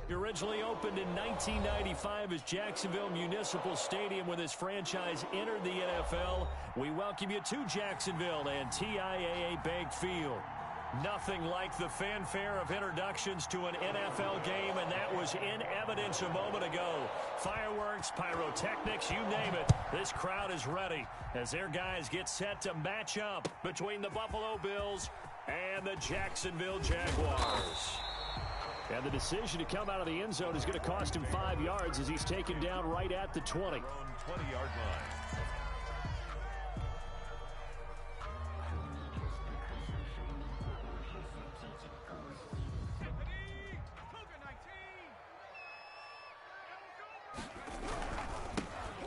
He originally opened in 1995 as Jacksonville Municipal Stadium when his franchise entered the NFL. We welcome you to Jacksonville and TIAA Bank Field. Nothing like the fanfare of introductions to an NFL game, and that was in evidence a moment ago. Fireworks, pyrotechnics, you name it. This crowd is ready as their guys get set to match up between the Buffalo Bills and the Jacksonville Jaguars. And the decision to come out of the end zone is going to cost him 5 yards as he's taken down right at the 20. 20-yard line.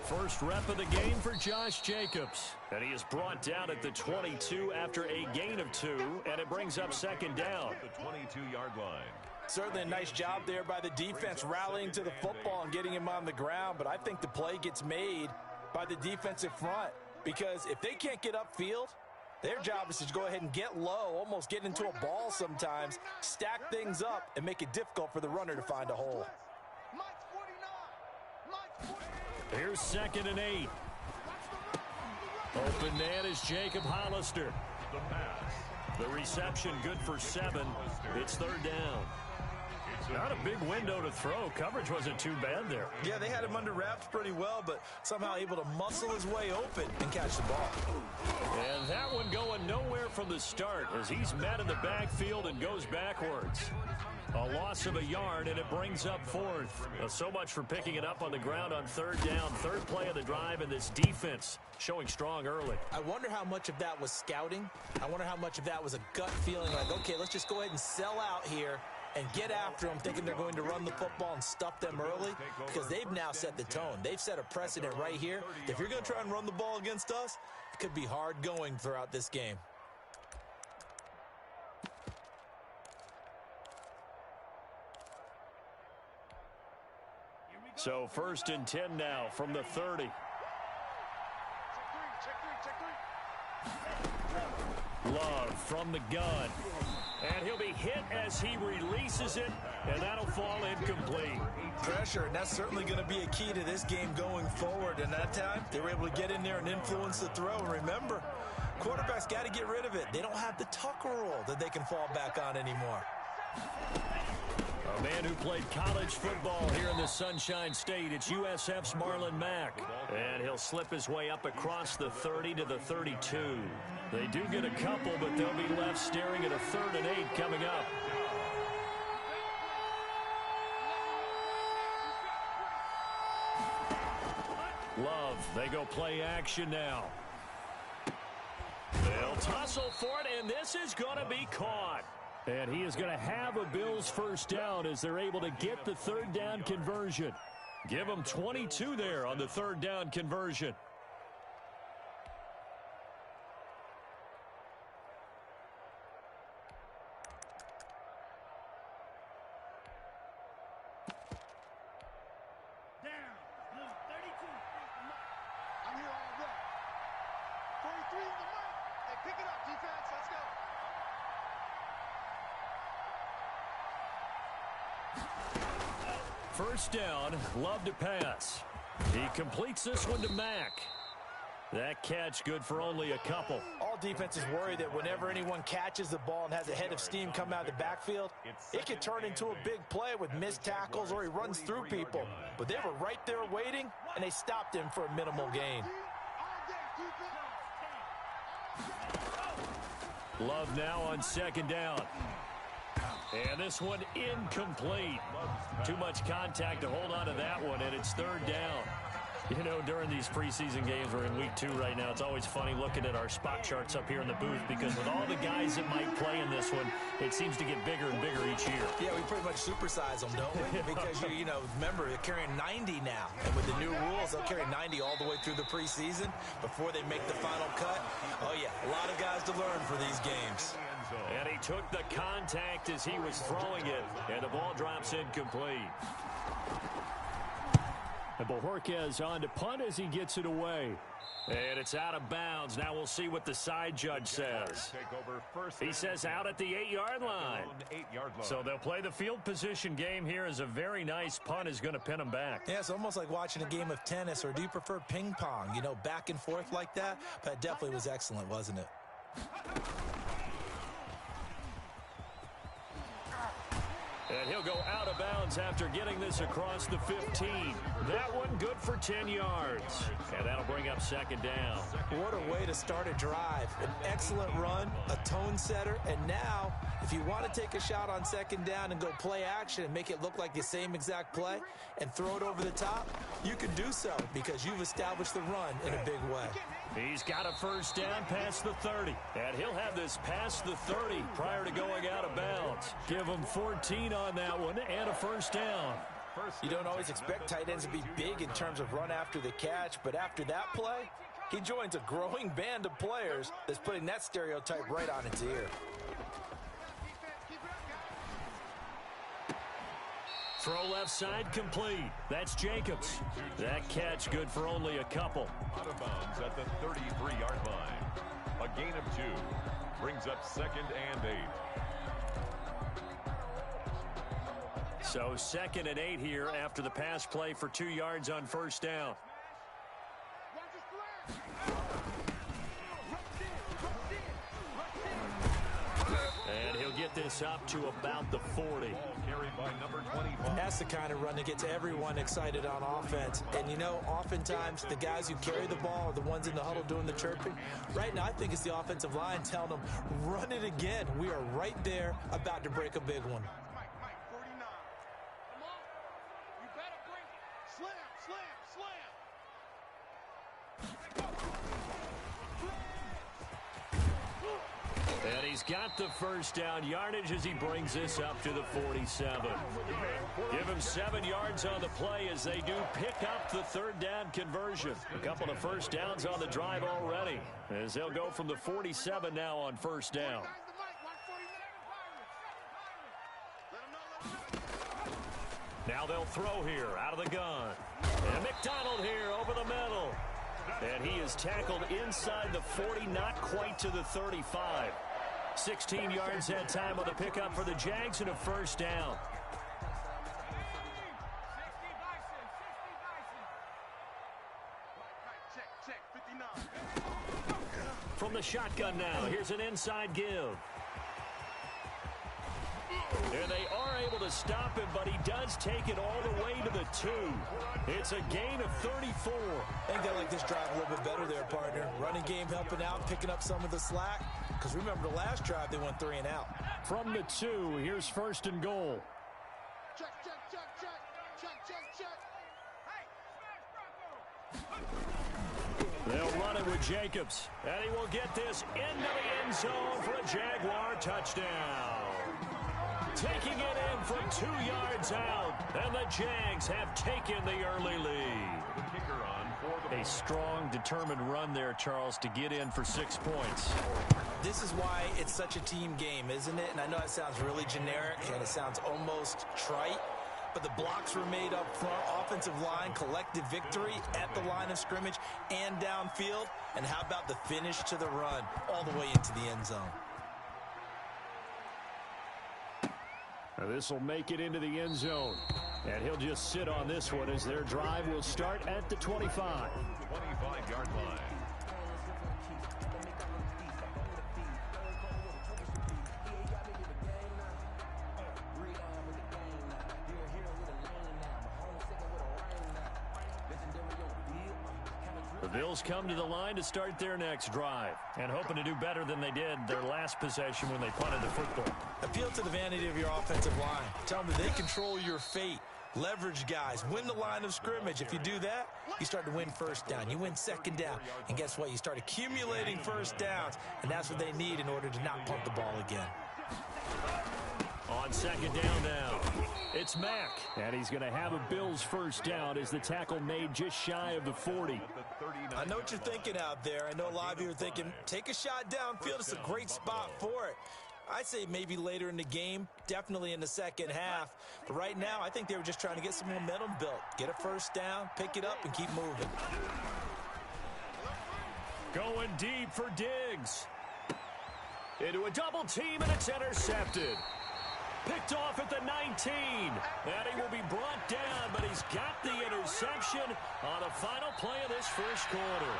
First rep of the game for Josh Jacobs. And he is brought down at the 22 after a gain of 2, and it brings up second down. The 22-yard line. Certainly a nice job there by the defense rallying to the football and getting him on the ground, but I think the play gets made by the defensive front because if they can't get upfield, their job is to go ahead and get low, almost get into a ball sometimes, stack things up, and make it difficult for the runner to find a hole. Here's 2nd and 8. Open man is Jacob Hollister. The pass. The reception good for 7. It's 3rd down. Not a big window to throw. Coverage wasn't too bad there. Yeah, they had him under wraps pretty well, but somehow able to muscle his way open and catch the ball. And that one going nowhere from the start as he's met in the backfield and goes backwards. A loss of a yard, and it brings up 4th. So much for picking it up on the ground on 3rd down. 3rd play of the drive, and this defense showing strong early. I wonder how much of that was scouting. I wonder how much of that was a gut feeling like, okay, let's just go ahead and sell out here and get after them, thinking they're going to run the football and stuff them early, because they've now set the tone. They've set a precedent right here. If you're going to try and run the ball against us, it could be hard going throughout this game. So 1st and 10 now from the 30. Love from the gun. And he'll be hit as he releases it, and that'll fall incomplete. Pressure, and that's certainly going to be a key to this game going forward. And that time, they were able to get in there and influence the throw. And remember, quarterbacks got to get rid of it. They don't have the tuck rule that they can fall back on anymore. A man who played college football here in the Sunshine State. It's USF's Marlon Mack. And he'll slip his way up across the 30 to the 32. They do get a couple, but they'll be left staring at a 3rd and 8 coming up. Love, they go play action now. They'll tussle for it, and this is going to be caught. And he is going to have a Bills 1st down as they're able to get the 3rd down conversion. Give them 22 there on the 3rd down conversion. First down, Love to pass. He completes this one to Mack. That catch good for only a couple. All defenses worry that whenever anyone catches the ball and has a head of steam come out of the backfield, it could turn into a big play with missed tackles or he runs through people. But they were right there waiting, and they stopped him for a minimal gain. Love now on 2nd down. And this one incomplete. Too much contact to hold on to that one, and it's 3rd down. You know, during these preseason games, we're in week 2 right now, it's always funny looking at our spot charts up here in the booth because with all the guys that might play in this one, it seems to get bigger and bigger each year. Yeah, we pretty much supersize them, don't we? Because, you know, remember, they're carrying 90 now. And with the new rules, they'll carry 90 all the way through the preseason before they make the final cut. Oh, yeah, a lot of guys to learn for these games. And he took the contact as he was throwing it, and the ball drops incomplete. And Bojorquez on to punt as he gets it away. And it's out of bounds. Now we'll see what the side judge says. He says out at the 8-yard line. So they'll play the field position game here as a very nice punt is going to pin them back. Yeah, it's almost like watching a game of tennis, or do you prefer ping pong? You know, back and forth like that? But it definitely was excellent, wasn't it? And he'll go out of bounds after getting this across the 15. That one good for 10 yards. And that'll bring up second down. What a way to start a drive. An excellent run, a tone setter, and now if you want to take a shot on second down and go play action and make it look like the same exact play and throw it over the top, you can do so because you've established the run in a big way. He's got a first down past the 30. And he'll have this past the 30 prior to going out of bounds. Give him 14 on that one and a first down. You don't always expect tight ends to be big in terms of run after the catch, but after that play, he joins a growing band of players that's putting that stereotype right on its ear. Throw left side complete. That's Jacobs. That catch good for only a couple. Out of bounds at the 33-yard line. A gain of 2 brings up second and 8. So second and 8 here after the pass play for 2 yards on first down. And he'll get this up to about the 40. And that's the kind of run that gets everyone excited on offense. And, you know, oftentimes the guys who carry the ball are the ones in the huddle doing the chirping. Right now, I think it's the offensive line telling them, run it again. We are right there about to break a big one. And he's got the first down yardage as he brings this up to the 47. Give him 7 yards on the play as they do pick up the third down conversion. A couple of first downs on the drive already as they'll go from the 47 now on first down. Now they'll throw here out of the gun. And McDonald here over the middle. And he is tackled inside the 40, not quite to the 35. 16 yards that time on the pickup for the Jags and a first down. From the shotgun now, here's an inside give. And they are able to stop him, but he does take it all the way to the 2. It's a gain of 34. I think they like this drive a little bit better there, partner. Running game helping out, picking up some of the slack. Because remember the last drive, they went 3 and out. From the 2, here's first and goal. Check, check, check, check. Check, check, check. They'll run it with Jacobs. And he will get this into the end zone for a Jaguar touchdown. Taking it in from 2 yards out. And the Jags have taken the early lead. A strong, determined run there, Charles, to get in for 6 points. This is why it's such a team game, isn't it? And I know it sounds really generic and it sounds almost trite, but the blocks were made up front, offensive line, collective victory at the line of scrimmage and downfield. And how about the finish to the run all the way into the end zone? This will make it into the end zone. And he'll just sit on this one as their drive will start at the 25. 25-yard line. The Bills come to the line to start their next drive and hoping to do better than they did their last possession when they punted the football. Appeal to the vanity of your offensive line. Tell them that they control your fate. Leverage guys. Win the line of scrimmage. If you do that, you start to win first down. You win second down. And guess what? You start accumulating first downs. And that's what they need in order to not punt the ball again. On second down now, it's Mack. And he's going to have a Bills first down as the tackle made just shy of the 40. I know what you're thinking out there. I know a lot of you are thinking, take a shot downfield. It's a great spot for it. I say maybe later in the game, definitely in the second half. But right now, I think they were just trying to get some momentum built. Get a first down, pick it up, and keep moving. Going deep for Diggs. Into a double team, and it's intercepted. Picked off at the 19. And he will be brought down, but he's got the interception on the final play of this first quarter.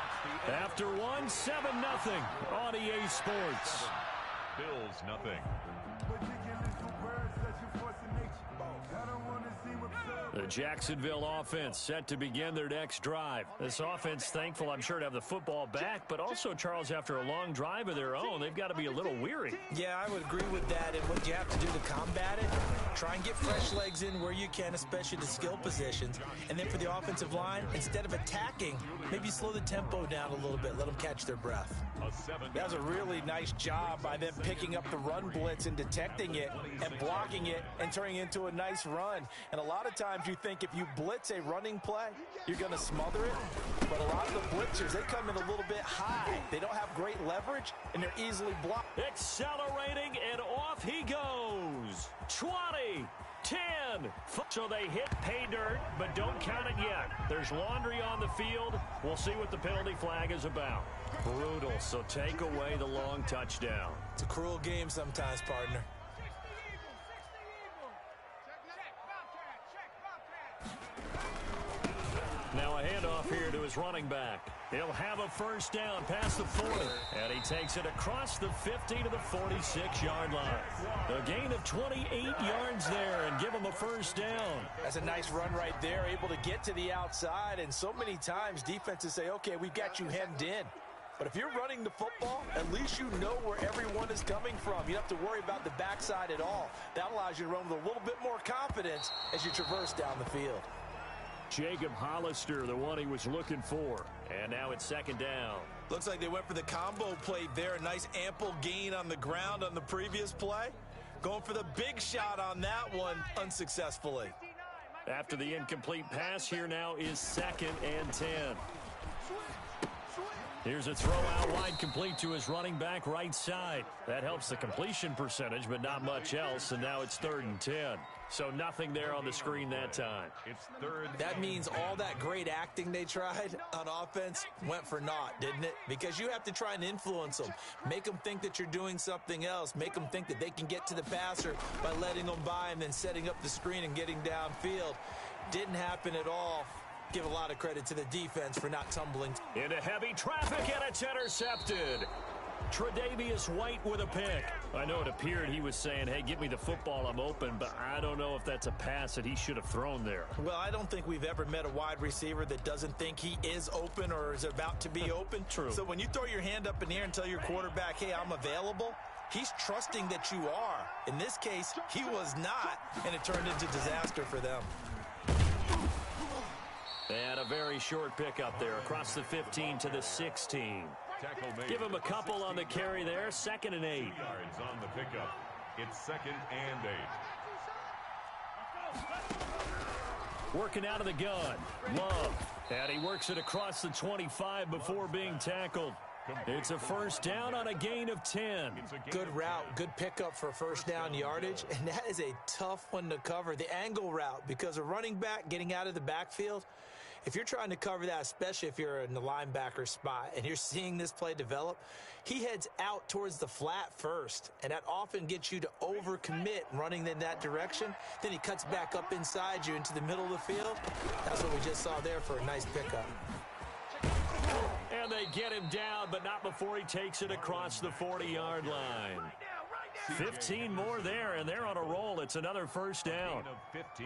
After one, 7-0 on EA Sports. Bills nothing. The Jacksonville offense set to begin their next drive. This offense thankful, I'm sure, to have the football back, but also, Charles, after a long drive of their own, they've got to be a little weary. Yeah, I would agree with that. And what you have to do to combat it, try and get fresh legs in where you can, especially the skill positions. And then for the offensive line, instead of attacking, maybe slow the tempo down a little bit. Let them catch their breath. That was a really nice job by them picking up the run blitz and detecting it and blocking it and turning it into a nice run. And a lot of times you think if you blitz a running play, you're going to smother it. But a lot of the blitzers, they come in a little bit high. They don't have great leverage, and they're easily blocked. Accelerating, and off he goes. 20, 10. So they hit pay dirt, but don't count it yet. There's laundry on the field. We'll see what the penalty flag is about. Brutal, so take away the long touchdown. It's a cruel game sometimes, partner. Now a handoff here to his running back. He'll have a first down past the 40. And he takes it across the 50 to the 46-yard line. A gain of 28 yards there and give him a first down. That's a nice run right there, able to get to the outside. And so many times defenses say, okay, we've got you hemmed in. But if you're running the football, at least you know where everyone is coming from. You don't have to worry about the backside at all. That allows you to run with a little bit more confidence as you traverse down the field. Jacob Hollister, the one he was looking for. And now it's second down. Looks like they went for the combo play there. A nice ample gain on the ground on the previous play. Going for the big shot on that one unsuccessfully. After the incomplete pass, here now is 2nd and 10. Here's a throw out wide, complete to his running back right side. That helps the completion percentage, but not much else, and now it's 3rd and 10. So nothing there on the screen that time. It's 3rd. That means all that great acting they tried on offense went for naught, didn't it? Because you have to try and influence them. Make them think that you're doing something else. Make them think that they can get to the passer by letting them by and then setting up the screen and getting downfield. Didn't happen at all. Give a lot of credit to the defense for not tumbling. Into heavy traffic, and it's intercepted. Tre'Davious White with a pick. I know it appeared he was saying, hey, give me the football, I'm open, but I don't know if that's a pass that he should have thrown there. Well, I don't think we've ever met a wide receiver that doesn't think he is open or is about to be open. True. So when you throw your hand up in the air and tell your quarterback, hey, I'm available, he's trusting that you are. In this case, he was not, and it turned into disaster for them. And a very short pickup there across the 15 to the 16. Give him a couple on the carry there. 2nd and 8. Yards on the pickup. It's 2nd and 8. Working out of the gun. Love. And he works it across the 25 before being tackled. It's a first down on a gain of 10. Good route, good pickup for first down yardage, and that is a tough one to cover, the angle route, because a running back getting out of the backfield, if you're trying to cover that, especially if you're in the linebacker spot and you're seeing this play develop, he heads out towards the flat first, and that often gets you to overcommit running in that direction. Then he cuts back up inside you into the middle of the field. That's what we just saw there for a nice pickup. And they get him down, but not before he takes it across the 40-yard line. 15 more there, and they're on a roll. It's another first down.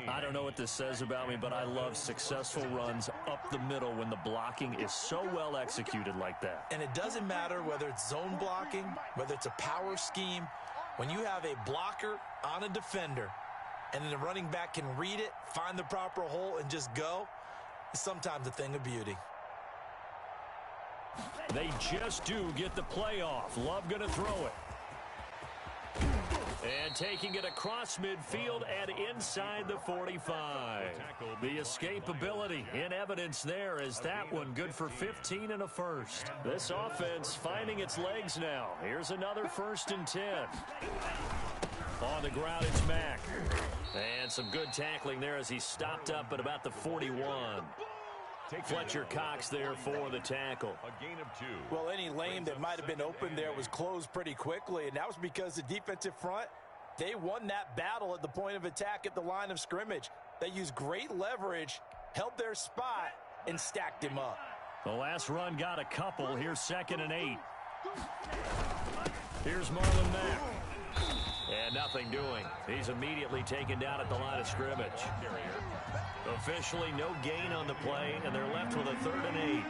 I don't know what this says about me, but I love successful runs up the middle when the blocking is so well executed like that. And it doesn't matter whether it's zone blocking, whether it's a power scheme. When you have a blocker on a defender, and then the running back can read it, find the proper hole, and just go, it's sometimes a thing of beauty. They just do get the play off. Love going to throw it. And taking it across midfield and inside the 45. The escapability in evidence there as that one good for 15 and a first. This offense finding its legs now. Here's another 1st and 10. On the ground, it's Mack. And some good tackling there as he stopped up at about the 41. Fletcher Cox there for the tackle. A gain of 2. Well, any lane that might have been open there was closed pretty quickly, and that was because the defensive front, they won that battle at the point of attack at the line of scrimmage. They used great leverage, held their spot, and stacked him up. The last run got a couple. Here's 2nd and 8. Here's Marlon Mack. And nothing doing. He's immediately taken down at the line of scrimmage. Officially no gain on the play, and they're left with a 3rd and 8.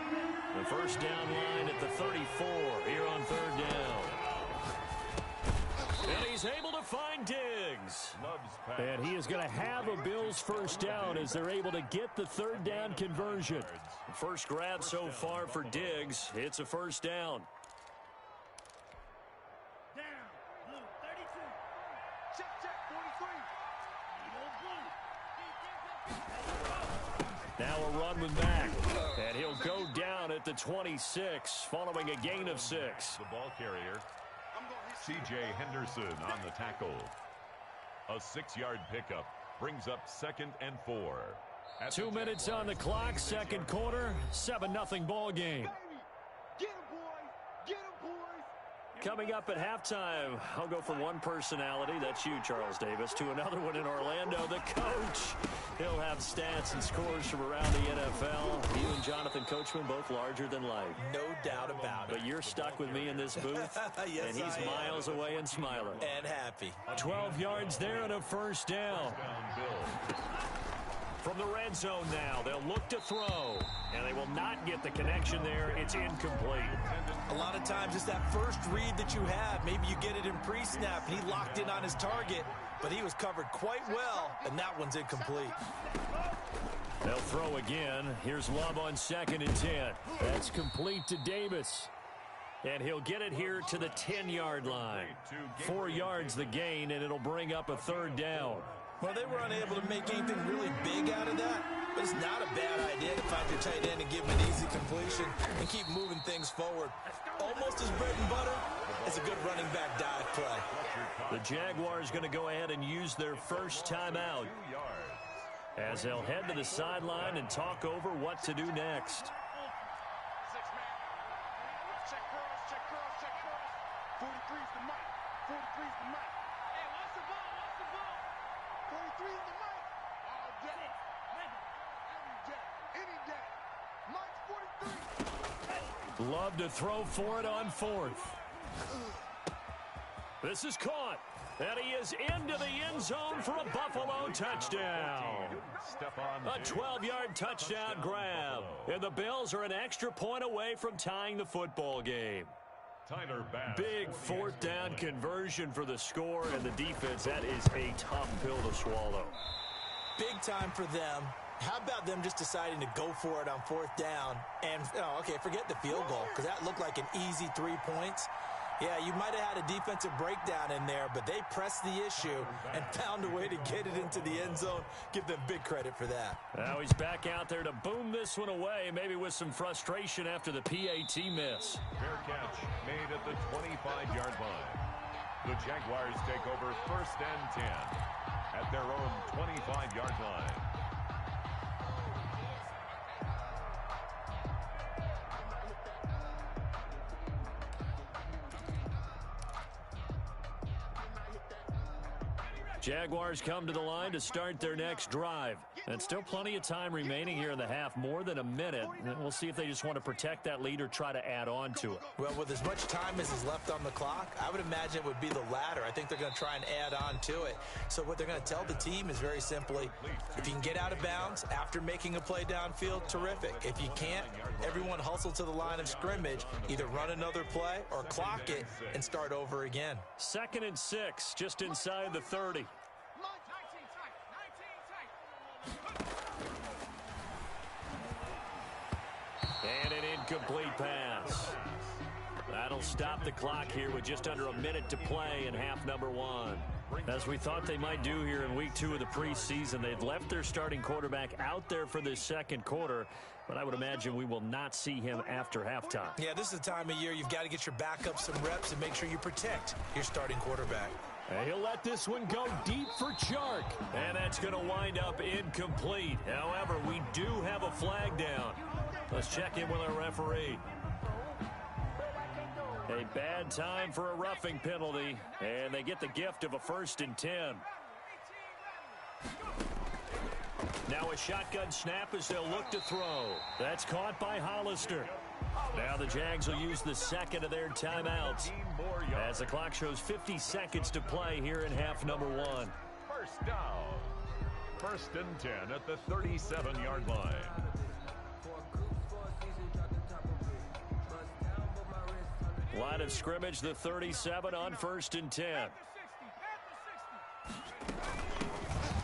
The first down line at the 34 here on 3rd down. And he's able to find Diggs. And he is going to have a Bills first down as they're able to get the 3rd down conversion. First grab so far for Diggs. It's a first down. Now a run with Mack, and he'll go down at the 26, following a gain of 6. The ball carrier, C.J. Henderson on the tackle. A 6-yard pickup brings up 2nd and 4. 2 minutes on the clock, 2nd quarter, 7-0 ball game. Coming up at halftime, I'll go from one personality, that's you, Charles Davis, to another one in Orlando, the coach. He'll have stats and scores from around the NFL. You and Jonathan Coachman, both larger than life. No doubt about it. But you're stuck with me in this booth, Yes, and he's miles away and smiling. And happy. 12 yards there and a first down. From the red zone now, they'll look to throw, and they will not get the connection there. It's incomplete. A lot of times it's that first read that you have. Maybe you get it in pre-snap, and he locked in on his target, but he was covered quite well, and that one's incomplete. They'll throw again. Here's Love on 2nd and 10. That's complete to Davis. And he'll get it here to the 10-yard line. 4 yards the gain, and it'll bring up a 3rd down. Well, they were unable to make anything really big out of that, but it's not a bad idea to find your tight end and give him an easy completion and keep moving things forward. Almost as bread and butter as a good running back dive play. The Jaguars going to go ahead and use their first timeout as they'll head to the sideline and talk over what to do next. Love to throw for it on 4th. This is caught. And he is into the end zone for a Buffalo touchdown. A 12-yard touchdown grab. And the Bills are an extra point away from tying the football game. Big 4th down conversion for the score, and the defense, that is a tough pill to swallow. Big time for them. How about them just deciding to go for it on 4th down? And, okay, forget the field goal, because that looked like an easy 3 points. Yeah, you might have had a defensive breakdown in there, but they pressed the issue and found a way to get it into the end zone. Give them big credit for that. Now he's back out there to boom this one away, maybe with some frustration after the PAT miss. Fair catch made at the 25-yard line. The Jaguars take over 1st and 10 at their own 25-yard line. Jaguars come to the line to start their next drive. And still plenty of time remaining here in the half, more than a minute. And we'll see if they just want to protect that lead or try to add on to it. Well, with as much time as is left on the clock, I would imagine it would be the latter. I think they're going to try and add on to it. So what they're going to tell the team is very simply, if you can get out of bounds after making a play downfield, terrific. If you can't, everyone hustle to the line of scrimmage, either run another play or clock it and start over again. 2nd and 6, just inside the 30. And an incomplete pass. That'll stop the clock here with just under a minute to play in half number 1. As we thought they might do here in week 2 of the preseason, they've left their starting quarterback out there for this second quarter, but I would imagine we will not see him after halftime. Yeah, this is the time of year you've got to get your backup some reps and make sure you protect your starting quarterback. And he'll let this one go deep for Chark. And that's going to wind up incomplete. However, we do have a flag down. Let's check in with our referee. A bad time for a roughing penalty, and they get the gift of a 1st and 10. Now a shotgun snap as they'll look to throw. That's caught by Hollister. Now the Jags will use the second of their timeouts as the clock shows 50 seconds to play here in half number 1. First down. 1st and 10 at the 37-yard line. Line of scrimmage, the 37 on 1st and 10.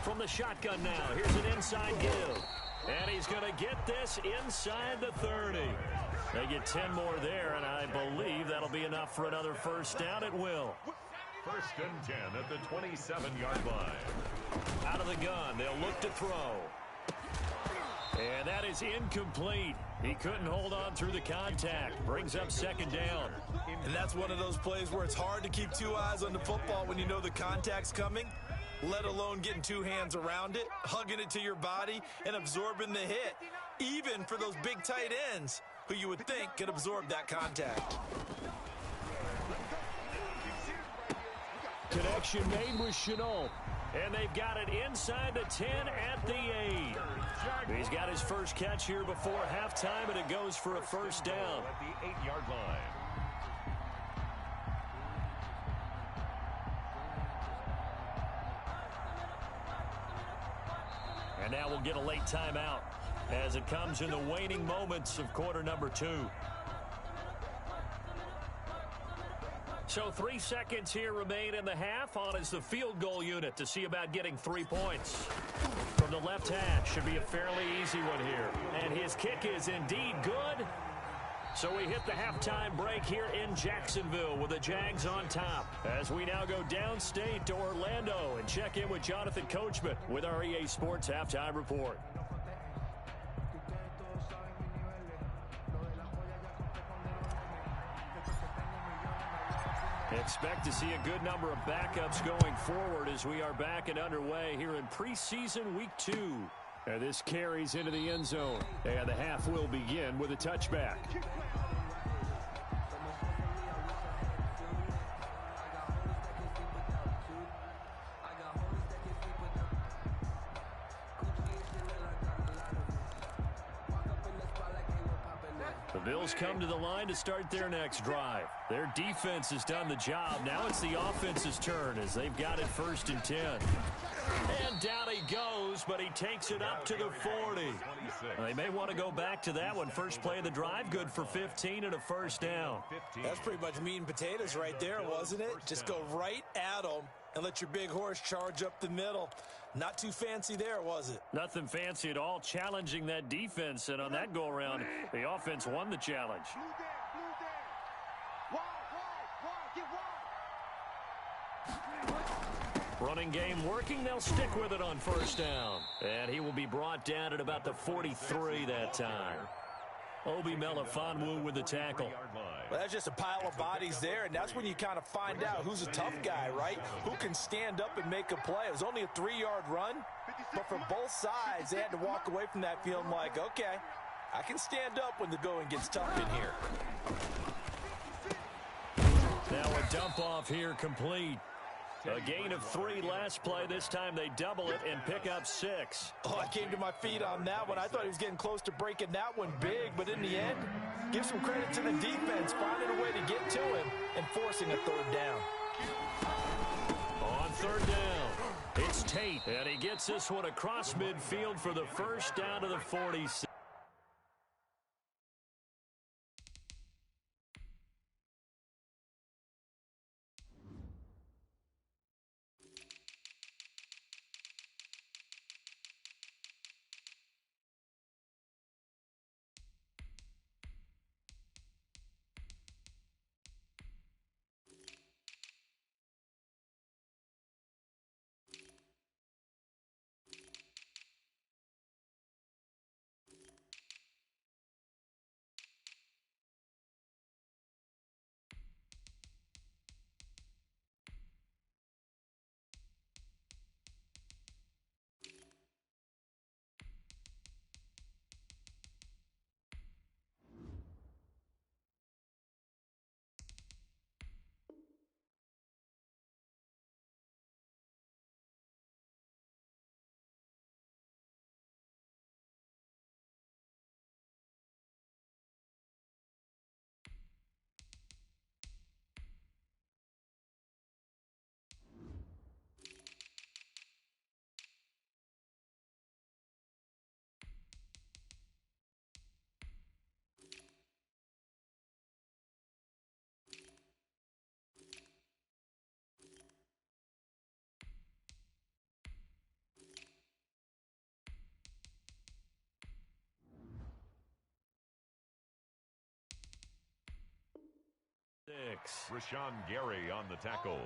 From the shotgun now, here's an inside give. And he's going to get this inside the 30. They get 10 more there, and I believe that'll be enough for another 1st down at will. 1st and 10 at the 27-yard line. Out of the gun, they'll look to throw. And that is incomplete. He couldn't hold on through the contact. Brings up 2nd down. And that's one of those plays where it's hard to keep 2 eyes on the football when you know the contact's coming, let alone getting 2 hands around it, hugging it to your body, and absorbing the hit, even for those big tight ends who you would think could absorb that contact. Connection made with Chenault. And they've got it inside the 10 at the 8. He's got his first catch here before halftime, and it goes for a 1st down. At the 8-yard line. And now we'll get a late timeout as it comes in the waning moments of quarter number 2. So 3 seconds here remain in the half. On is the field goal unit to see about getting 3 points. From the left hash, should be a fairly easy one here. And his kick is indeed good. So we hit the halftime break here in Jacksonville with the Jags on top. As we now go downstate to Orlando and check in with Jonathan Coachman with our EA Sports Halftime Report. Expect to see a good number of backups going forward as we are back and underway here in preseason week 2. And this carries into the end zone. And the half will begin with a touchback. The Bills come to the line to start their next drive. Their defense has done the job. Now it's the offense's turn as they've got it 1st and 10. And down he goes, but he takes it up to the 40. They may want to go back to that one. First play of the drive, good for 15 and a 1st down. That's pretty much meat and potatoes right there, wasn't it? Just go right at them and let your big horse charge up the middle. Not too fancy there, was it? Nothing fancy at all, challenging that defense. And on that go-around, the offense won the challenge. Running game working. They'll stick with it on 1st down. And he will be brought down at about the 43 that time. Obi Melifonwu with the tackle. Well, that's just a pile of bodies there, and that's when you kind of find out who's a tough guy, right? Who can stand up and make a play. It was only a 3-yard run, but for both sides, they had to walk away from that feeling like, okay, I can stand up when the going gets tough in here. Now a dump off here complete. A gain of 3 last play. This time they double it and pick up 6. Oh, I came to my feet on that one. I thought he was getting close to breaking that one big, but in the end, give some credit to the defense, finding a way to get to him and forcing a 3rd down. On 3rd down, it's Tate, and he gets this one across midfield for the 1st down to the 46. 6. Rashawn Gary on the tackle.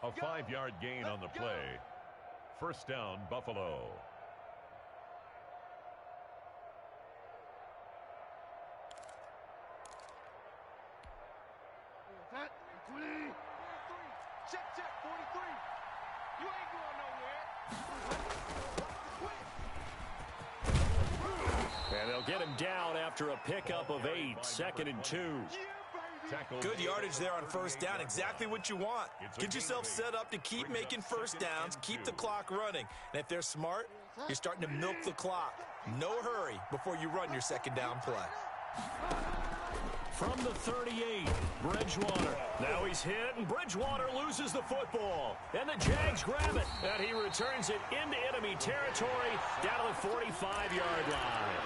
A 5-yard gain on the play. First down, Buffalo. Check, 43. You ain't going nowhere. And they'll get him down after a pickup of 8. 2nd and 2. Good yardage there on first down. Exactly what you want. Get yourself set up to keep making first downs, keep the clock running. And if they're smart, you're starting to milk the clock. No hurry before you run your second down play. From the 38, Bridgewater. Now he's hit, and Bridgewater loses the football. And the Jags grab it, and he returns it into enemy territory down to the 45-yard line.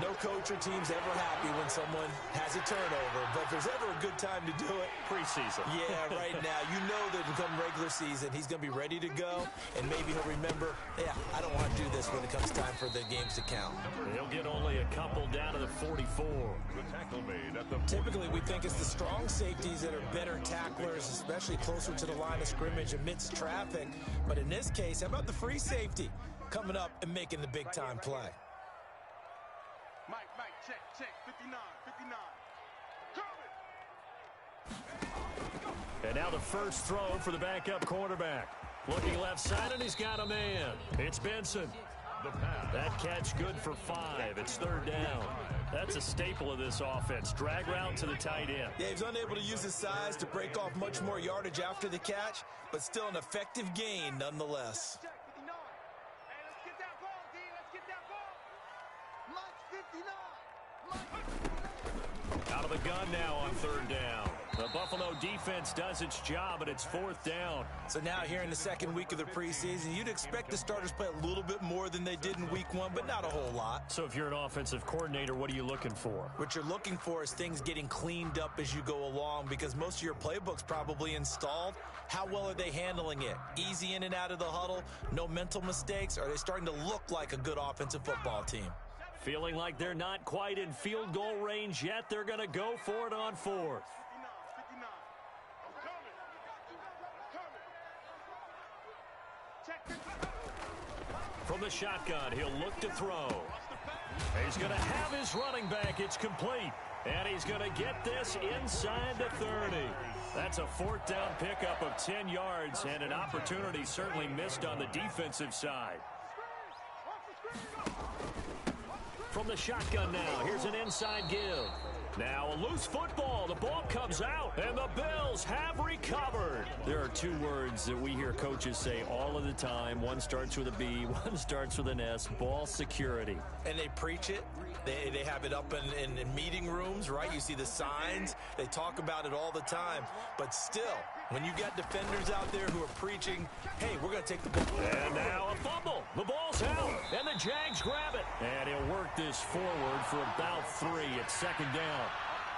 No coach or team's ever happy when someone has a turnover, but if there's ever a good time to do it, preseason. Yeah, right now. You know that come regular season, he's going to be ready to go, and maybe he'll remember, yeah, I don't want to do this when it comes time for the games to count. He'll get only a couple down to the 44. The tackle made at the Typically, we think it's the strong safeties that are better tacklers, especially closer to the line of scrimmage amidst traffic. But in this case, how about the free safety coming up and making the big-time play? Mike, check, 59. And now the first throw for the backup quarterback. Looking left side, and he's got a man. It's Benson. The pass. That catch good for 5. It's 3rd down. That's a staple of this offense. Drag route to the tight end. Yeah, he was unable to use his size to break off much more yardage after the catch, but still an effective gain nonetheless. Check, 59. Hey, let's get that ball, D. Let's get that ball. Mike 59. Out of the gun now on 3rd down. The Buffalo defense does its job, and it's 4th down. So now here in the second week of the preseason, you'd expect the starters play a little bit more than they did in week 1, but not a whole lot. So if you're an offensive coordinator, what are you looking for? What you're looking for is things getting cleaned up as you go along, because most of your playbook's probably installed. How well are they handling it? Easy in and out of the huddle, no mental mistakes? Are they starting to look like a good offensive football team? Feeling like they're not quite in field goal range yet, they're going to go for it on 4th. 59. I'm coming. Check. From the shotgun, he'll look to throw. He's going to have his running back. It's complete. And he's going to get this inside the 30. That's a 4th down pickup of 10 yards, and an opportunity certainly missed on the defensive side. From the shotgun now, here's an inside give. Now a loose football. The ball comes out, and the Bills have recovered. There are 2 words that we hear coaches say all of the time. One starts with a B, one starts with an S. Ball security. And they preach it. They have it up in meeting rooms, right? You see the signs. They talk about it all the time. But still, when you got defenders out there who are preaching, hey, we're going to take the ball. And now a fumble. The ball's out, and the Jags grab it. And he'll work this forward for about 3. It's 2nd down.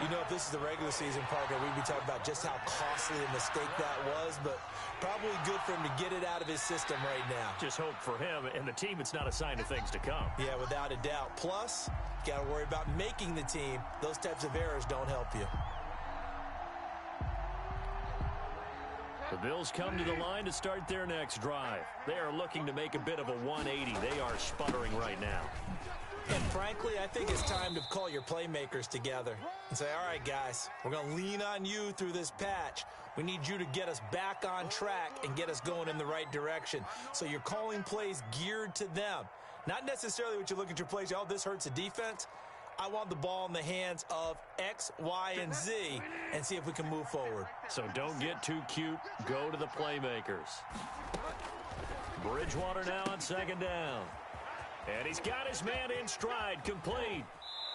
You know, if this is the regular season, partner, we'd be talking about just how costly a mistake that was, but probably good for him to get it out of his system right now. Just hope for him and the team it's not a sign of things to come. Yeah, without a doubt. Plus, you got to worry about making the team. Those types of errors don't help you. The Bills come to the line to start their next drive. They are looking to make a bit of a 180. They are sputtering right now. And frankly, I think it's time to call your playmakers together and say, all right, guys, we're going to lean on you through this patch. We need you to get us back on track and get us going in the right direction. So you're calling plays geared to them. Not necessarily what you look at your plays, oh, this hurts the defense. I want the ball in the hands of X, Y, and Z and see if we can move forward. So don't get too cute. Go to the playmakers. Bridgewater now on 2nd down. And he's got his man in stride, complete.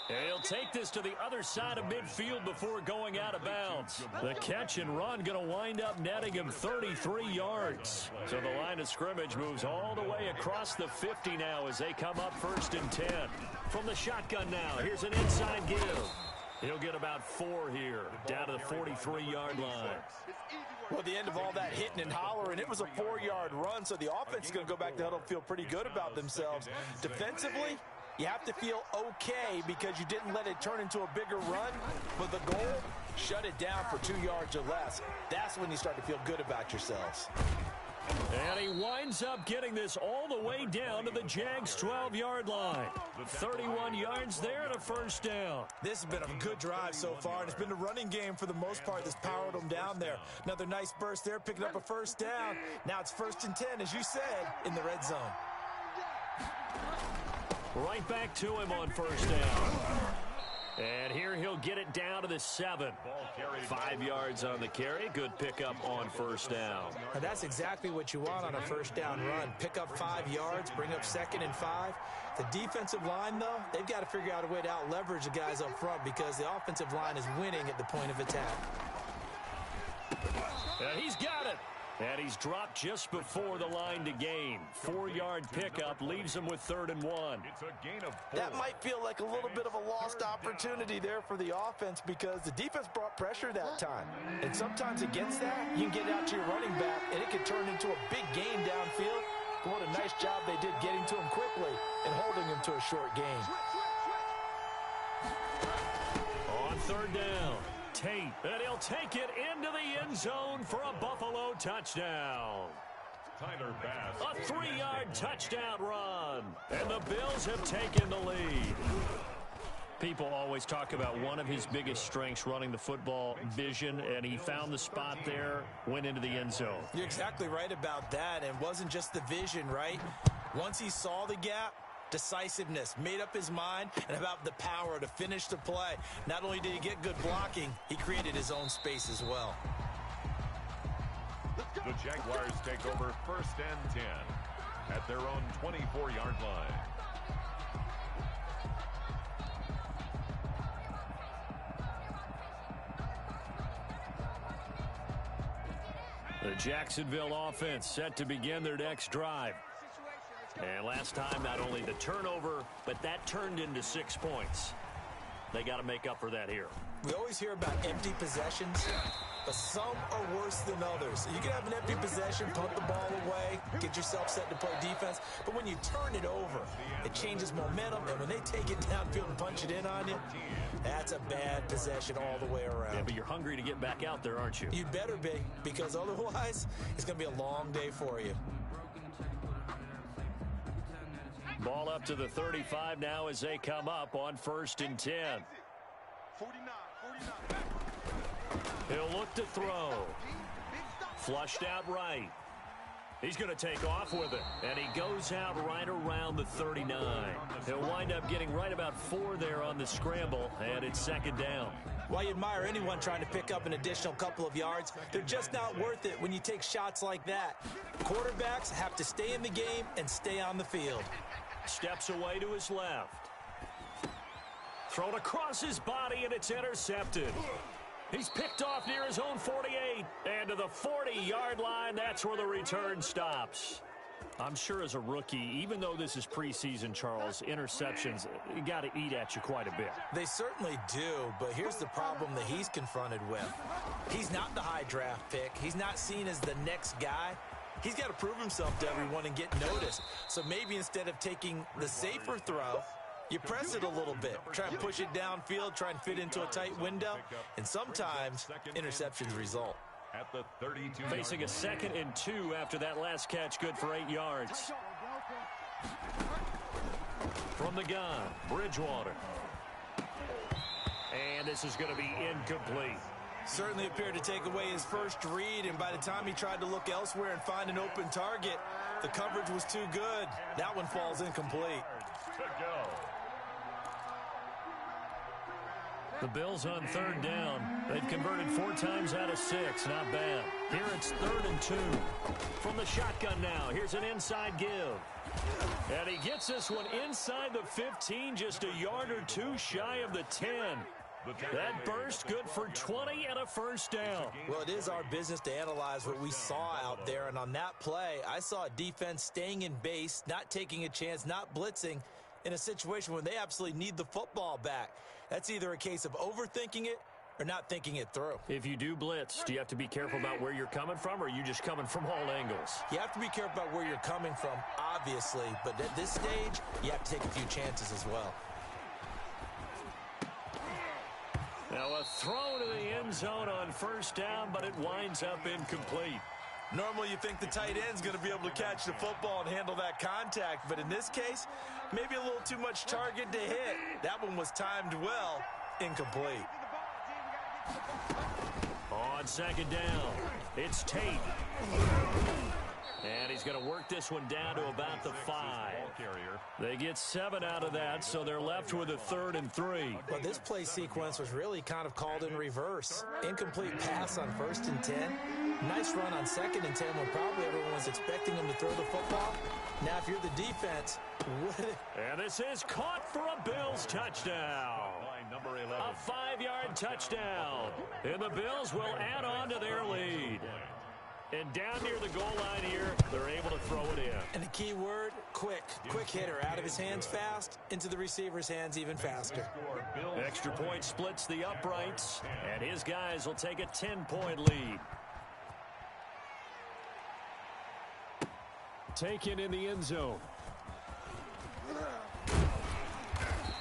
And he'll take this to the other side of midfield before going out of bounds. The catch and run going to wind up netting him 33 yards. So the line of scrimmage moves all the way across the 50 now as they come up 1st and 10. From the shotgun now, here's an inside give. He'll get about 4 here, down to the 43-yard line. Well, at the end of all that hitting and hollering, it was a 4-yard run, so the offense is going to go back to huddle and feel pretty good about themselves. Defensively, you have to feel okay because you didn't let it turn into a bigger run, but the goal, shut it down for 2 yards or less. That's when you start to feel good about yourselves. And he winds up getting this all the way down to the Jags' 12-yard line. 31 yards there and a first down. This has been a good drive so far, and it's been the running game for the most part that's powered them down there. Another nice burst there, picking up a first down. Now it's 1st and 10, as you said, in the red zone. Right back to him on first down. And here he'll get it down to the 7. 5 yards on the carry. Good pickup on first down. And that's exactly what you want on a first down run. Pick up 5 yards, bring up 2nd and 5. The defensive line, though, they've got to figure out a way to out-leverage the guys up front because the offensive line is winning at the point of attack. And he's got it. And he's dropped just before the line to gain. 4-yard pickup leaves him with 3rd and 1. It's a gain of 4. That might feel like a little bit of a lost opportunity there for the offense because the defense brought pressure that time. And sometimes against that, you can get out to your running back, and it can turn into a big gain downfield. But what a nice job they did getting to him quickly and holding him to a short gain. On 3rd down, Tate, and he'll take it into the end zone for a Buffalo touchdown. Tyler Bass. A 3-yard touchdown run, and the Bills have taken the lead. People always talk about one of his biggest strengths, running the football, vision, and he found the spot there, went into the end zone. You're exactly right about that, and it wasn't just the vision, right? Once he saw the gap, decisiveness, made up his mind, and about the power to finish the play. Not only did he get good blocking, he created his own space as well. The Jaguars take over 1st and 10 at their own 24-yard line. The Jacksonville offense set to begin their next drive. And last time, not only the turnover, but that turned into 6 points. They got to make up for that here. We always hear about empty possessions, but some are worse than others. You can have an empty possession, punt the ball away, get yourself set to play defense, but when you turn it over, it changes momentum, and when they take it downfield and punch it in on you, that's a bad possession all the way around. Yeah, but you're hungry to get back out there, aren't you? You'd better be, because otherwise, it's going to be a long day for you. Ball up to the 35 now as they come up on 1st and 10. 49. He'll look to throw. Flushed out right. He's going to take off with it, and he goes out right around the 39. He'll wind up getting right about 4 there on the scramble, and it's 2nd down. While you admire anyone trying to pick up an additional couple of yards, they're just not worth it when you take shots like that. Quarterbacks have to stay in the game and stay on the field. Steps away to his left. Thrown across his body, and it's intercepted. He's picked off near his own 48. And to the 40-yard line, that's where the return stops. I'm sure as a rookie, even though this is preseason, Charles, interceptions, you got to eat at you quite a bit. They certainly do, but here's the problem that he's confronted with. He's not the high draft pick. He's not seen as the next guy. He's got to prove himself to everyone and get noticed. So maybe instead of taking the safer throw, you press it a little bit. Try and push it downfield, try and fit into a tight window, and sometimes interceptions result. At the 32. Facing a 2nd and 2 after that last catch, good for 8 yards. From the gun, Bridgewater. And this is going to be incomplete. Certainly appeared to take away his first read, and by the time he tried to look elsewhere and find an open target, the coverage was too good. That one falls incomplete. Good go. The Bills on 3rd down. They've converted 4 times out of 6. Not bad. Here it's 3rd and 2. From the shotgun now, here's an inside give. And he gets this one inside the 15, just a yard or 2 shy of the 10. That burst good for 20 and a first down. Well, it is our business to analyze what we saw out there, and on that play, I saw a defense staying in base, not taking a chance, not blitzing, in a situation where they absolutely need the football back. That's either a case of overthinking it or not thinking it through. If you do blitz, do you have to be careful about where you're coming from, or are you just coming from all angles? You have to be careful about where you're coming from, obviously, but at this stage, you have to take a few chances as well. Now a throw to the end end zone on first down, but it winds up incomplete. Normally you think the tight end's going to be able to catch the football and handle that contact, but in this case, maybe a little too much target to hit. That one was timed well, incomplete. On second down, it's Tate. And he's going to work this one down to about the 5. They get 7 out of that, so they're left with a 3rd and 3. But this play sequence was really kind of called in reverse. Incomplete pass on 1st and 10. Nice run on 2nd and 10 when probably everyone was expecting him to throw the football. Now, if you're the defense, and this is caught for a Bills touchdown. A 5-yard touchdown. And the Bills will add on to their lead. And down near the goal line here, they're able to throw it in. And the key word, quick. Quick hitter. Out of his hands fast, into the receiver's hands even faster. Extra point splits the uprights, and his guys will take a 10-point lead. Taken in the end zone.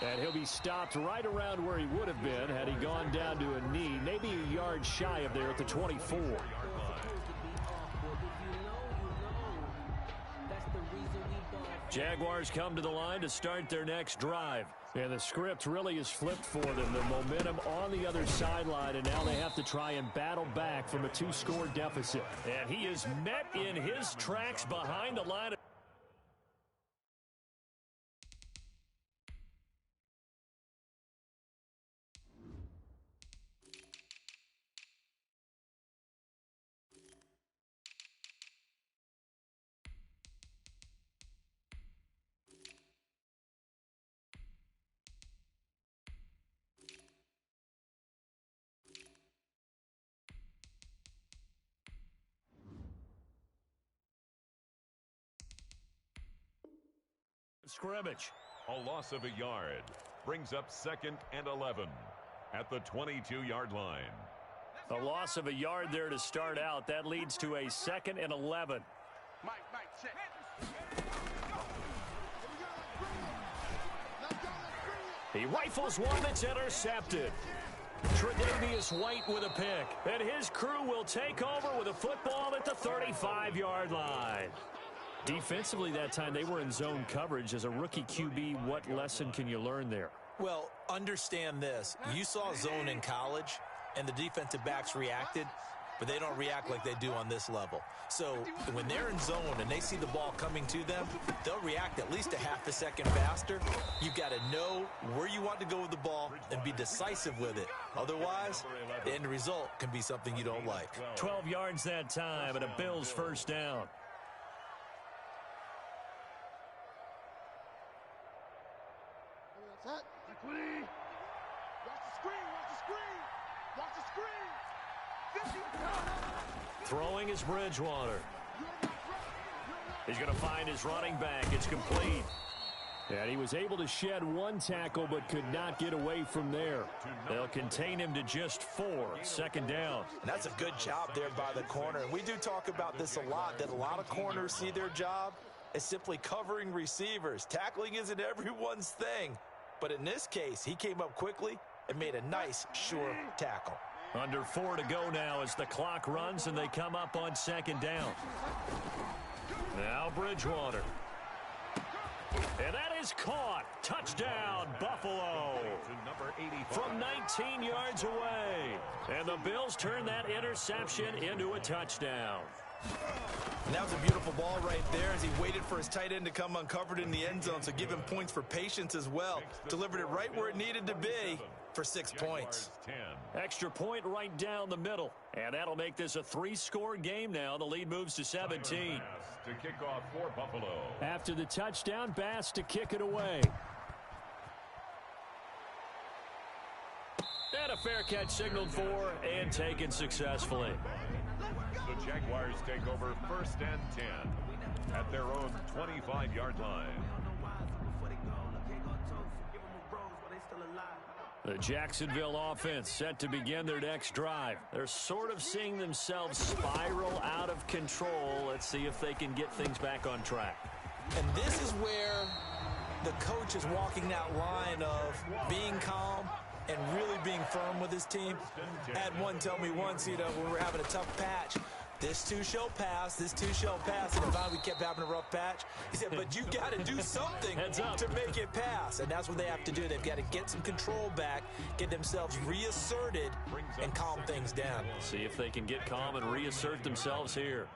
And he'll be stopped right around where he would have been had he gone down to a knee, maybe a yard shy of there at the 24. Jaguars come to the line to start their next drive. And the script really is flipped for them. The momentum on the other sideline, and now they have to try and battle back from a 2-score deficit. And he is met in his tracks behind the line. Scrimmage. A loss of a yard brings up 2nd and 11 at the 22-yard line. A loss of a yard there to start out. That leads to a 2nd and 11. Mike, check. He rifles one that's intercepted. Tre'Davious White with a pick. And his crew will take over with a football at the 35-yard line. Defensively that time, they were in zone coverage. As a rookie QB, what lesson can you learn there? Well, understand this. You saw zone in college, and the defensive backs reacted, but they don't react like they do on this level. So when they're in zone and they see the ball coming to them, they'll react at least a half a second faster. You've got to know where you want to go with the ball and be decisive with it. Otherwise, the end result can be something you don't like. 12 yards that time and a Bills first down. Throwing is Bridgewater. He's going to find his running back. It's complete. And he was able to shed one tackle but could not get away from there. They'll contain him to just 4. Second down. And that's a good job there by the corner. And we do talk about this a lot, that a lot of corners see their job as simply covering receivers. Tackling isn't everyone's thing. But in this case, he came up quickly and made a nice, sure tackle. Under 4 to go now as the clock runs and they come up on second down. Now Bridgewater. And that is caught. Touchdown, Buffalo. From 19 yards away. And the Bills turn that interception into a touchdown. And that was a beautiful ball right there as he waited for his tight end to come uncovered in the end zone. So give him points for patience as well. Delivered it right where it needed to be for 6 points. Extra point right down the middle. And that'll make this a 3-score game now. The lead moves to 17. To kick off for Buffalo. After the touchdown, Bass to kick it away. And a fair catch signaled for and taken successfully. The Jaguars take over 1st and 10 at their own 25-yard line. The Jacksonville offense set to begin their next drive. They're sort of seeing themselves spiral out of control. Let's see if they can get things back on track. And this is where the coach is walking that line of being calm and really being firm with his team. I had one tell me once, when we were having a tough patch, this too shall pass, this too shall pass, and finally we kept having a rough patch. He said, but you got to do something to make it pass, and that's what they have to do. They've got to get some control back, get themselves reasserted, and calm things down. See if they can get calm and reassert themselves here.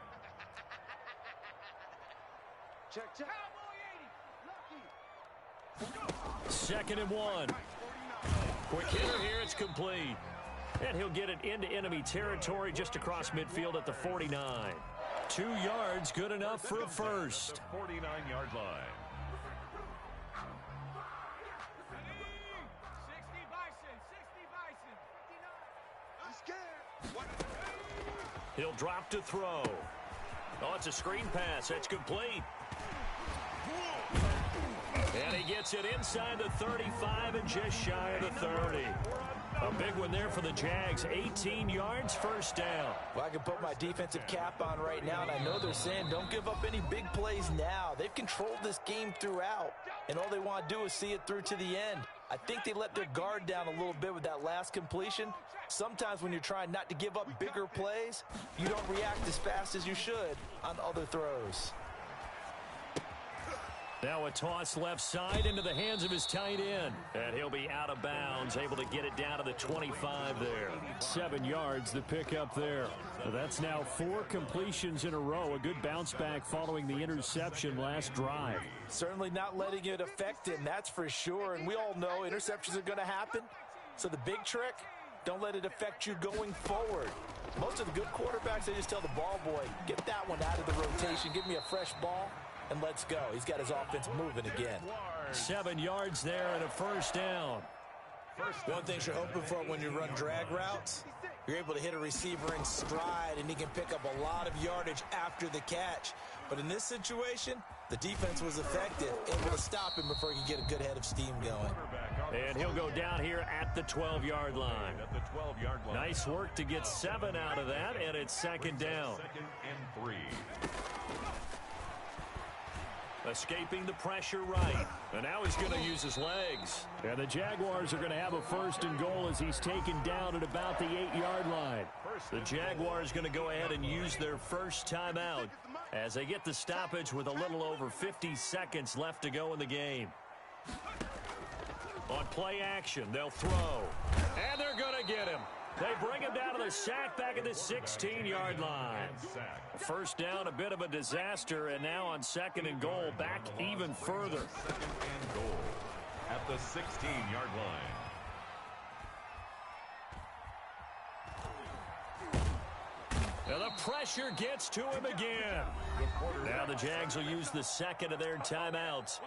Check. 2nd and 1. Quick hitter here, it's complete. And he'll get it into enemy territory just across midfield at the 49. 2 yards, good enough for a first. 49-yard line. 60 Bison. He'll drop to throw. Oh, it's a screen pass. That's complete. And he gets it inside the 35 and just shy of the 30. A big one there for the Jags. 18 yards, first down. Well, I can put my defensive cap on right now, and I know they're saying don't give up any big plays now. They've controlled this game throughout, and all they want to do is see it through to the end. I think they let their guard down a little bit with that last completion. Sometimes when you're trying not to give up bigger plays, you don't react as fast as you should on other throws. Now a toss left side into the hands of his tight end. And he'll be out of bounds, able to get it down to the 25 there. 7 yards, the pickup there. That's now 4 completions in a row. A good bounce back following the interception last drive. Certainly not letting it affect him, that's for sure. And we all know interceptions are going to happen. So the big trick, don't let it affect you going forward. Most of the good quarterbacks, they just tell the ball boy, get that one out of the rotation, give me a fresh ball, and let's go. He's got his offense moving again. 7 yards there and a first down. One thing you're hoping for when you run drag routes, you're able to hit a receiver in stride, and he can pick up a lot of yardage after the catch. But in this situation, the defense was effective, able to stop him before he could get a good head of steam going. And he'll go down here at the 12-yard line. Nice work to get 7 out of that, and it's 2nd down. 2nd and 3. Escaping the pressure right. And now he's going to use his legs. And the Jaguars are going to have a 1st and goal as he's taken down at about the 8-yard line. The Jaguars going to go ahead and use their first timeout as they get the stoppage with a little over 50 seconds left to go in the game. On play action, they'll throw. And they're going to get him. They bring him down to the sack back at the 16-yard line. First down, a bit of a disaster, and now on 2nd and goal, back even further. 2nd and goal at the 16-yard line. And the pressure gets to him again. Now the Jags will use the 2nd of their timeouts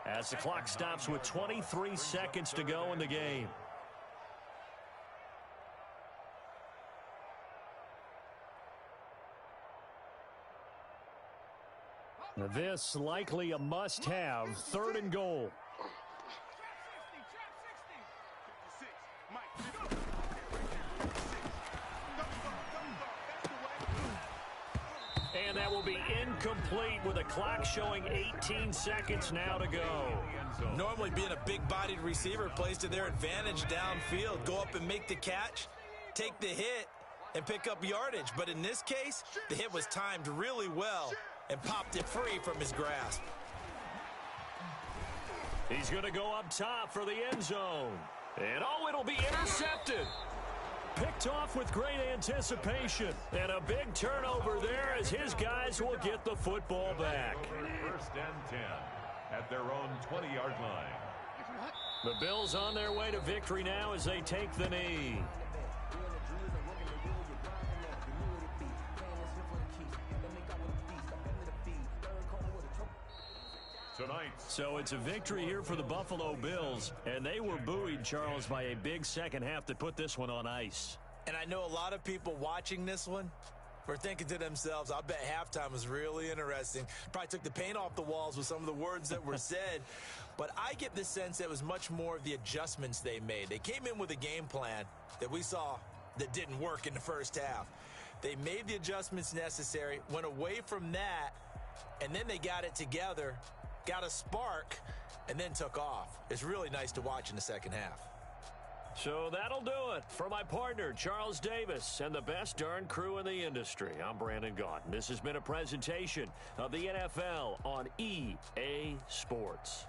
as the clock stops with 23 seconds to go in the game. This likely a must-have, 3rd and goal. And that will be incomplete with the clock showing 18 seconds now to go. Normally being a big-bodied receiver plays to their advantage downfield. Go up and make the catch, take the hit, and pick up yardage. But in this case, the hit was timed really well and popped it free from his grasp. He's going to go up top for the end zone. And oh, it'll be intercepted. Picked off with great anticipation. And a big turnover there as his guys will get the football back. 1st and 10 at their own 20-yard line. The Bills on their way to victory now as they take the knee. Tonight. So it's a victory here for the Buffalo Bills, and they were buoyed, Charles, by a big second half that put this one on ice. And I know a lot of people watching this one were thinking to themselves, I bet halftime was really interesting. Probably took the paint off the walls with some of the words that were said. But I get the sense that it was much more of the adjustments they made. They came in with a game plan that we saw that didn't work in the first half. They made the adjustments necessary, went away from that, and then they got it together, got a spark, and then took off. It's really nice to watch in the second half. So that'll do it for my partner, Charles Davis, and the best darn crew in the industry. I'm Brandon Gaudin. This has been a presentation of the NFL on EA Sports.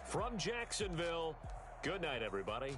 From Jacksonville, good night, everybody.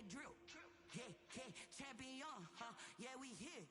that drill. Yeah, yeah, champion, huh? Yeah, we here.